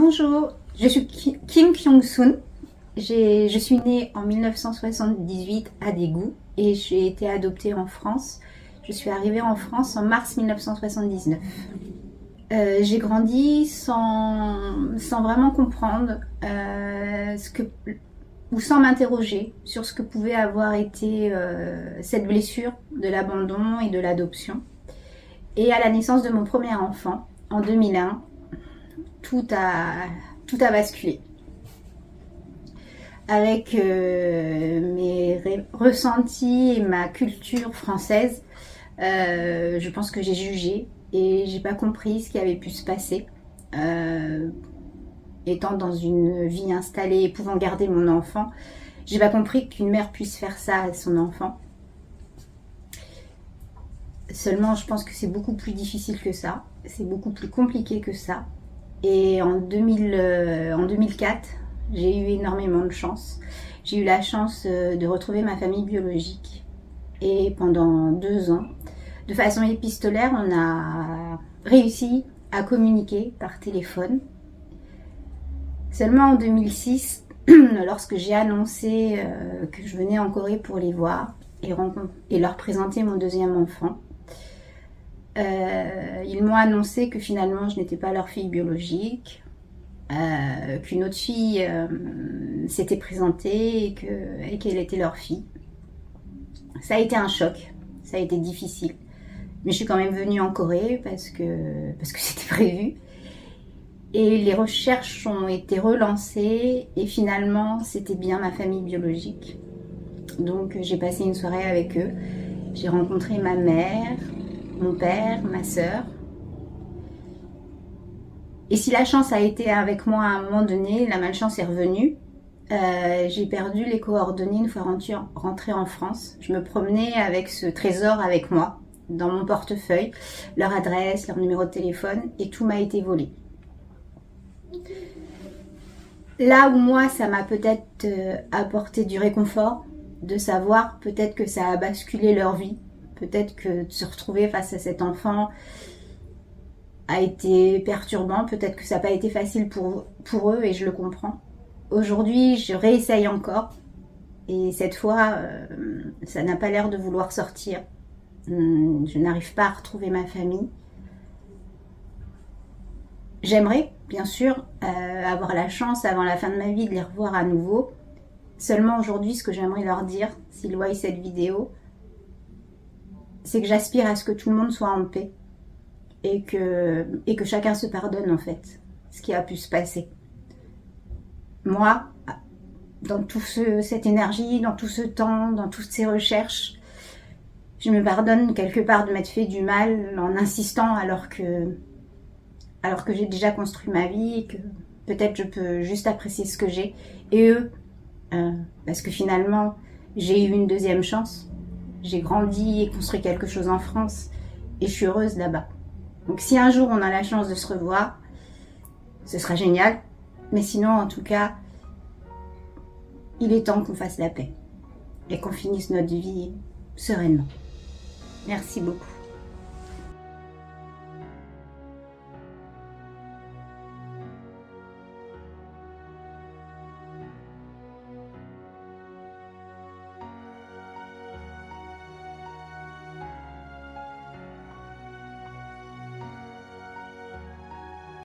Bonjour, je suis Kim Kyung-soon. Je suis née en 1978 à Daegu et j'ai été adoptée en France. Je suis arrivée en France en mars 1979. J'ai grandi sans vraiment comprendre ou sans m'interroger sur ce que pouvait avoir été cette blessure de l'abandon et de l'adoption. Et à la naissance de mon premier enfant, en 2001, tout a basculé. Avec mes ressentis et ma culture française, je pense que j'ai jugé et j'ai pas compris ce qui avait pu se passer. Étant dans une vie installée et pouvant garder mon enfant, j'ai pas compris qu'une mère puisse faire ça à son enfant. Seulement, je pense que c'est beaucoup plus difficile que ça, c'est beaucoup plus compliqué que ça. Et en 2004, j'ai eu énormément de chance. J'ai eu la chance de retrouver ma famille biologique. Et pendant 2 ans, de façon épistolaire, on a réussi à communiquer par téléphone. Seulement en 2006, lorsque j'ai annoncé que je venais en Corée pour les voir et leur présenter mon deuxième enfant, ils m'ont annoncé que finalement je n'étais pas leur fille biologique, qu'une autre fille s'était présentée et qu'elle était leur fille. Ça a été un choc, ça a été difficile. Mais je suis quand même venue en Corée parce que c'était prévu. Et les recherches ont été relancées et finalement c'était bien ma famille biologique. Donc j'ai passé une soirée avec eux. J'ai rencontré ma mère, mon père, ma sœur. Et si la chance a été avec moi à un moment donné, la malchance est revenue. J'ai perdu les coordonnées une fois rentrée en France. Je me promenais avec ce trésor avec moi, dans mon portefeuille, leur adresse, leur numéro de téléphone, et tout m'a été volé. Là où moi, ça m'a peut-être apporté du réconfort, de savoir peut-être que ça a basculé leur vie, peut-être que de se retrouver face à cet enfant a été perturbant, peut-être que ça n'a pas été facile pour eux et je le comprends. Aujourd'hui, je réessaye encore et cette fois, ça n'a pas l'air de vouloir sortir. Je n'arrive pas à retrouver ma famille. J'aimerais, bien sûr, avoir la chance avant la fin de ma vie de les revoir à nouveau. Seulement aujourd'hui, ce que j'aimerais leur dire, s'ils voient cette vidéo, c'est que j'aspire à ce que tout le monde soit en paix et que chacun se pardonne en fait ce qui a pu se passer. Moi, dans toute cette énergie, dans tout ce temps, dans toutes ces recherches, je me pardonne quelque part de m'être fait du mal en insistant alors que j'ai déjà construit ma vie et que peut-être je peux juste apprécier ce que j'ai. Et eux, parce que finalement, j'ai eu une deuxième chance. J'ai grandi et construit quelque chose en France et je suis heureuse là-bas. Donc si un jour on a la chance de se revoir, ce sera génial. Mais sinon, en tout cas, il est temps qu'on fasse la paix et qu'on finisse notre vie sereinement. Merci beaucoup.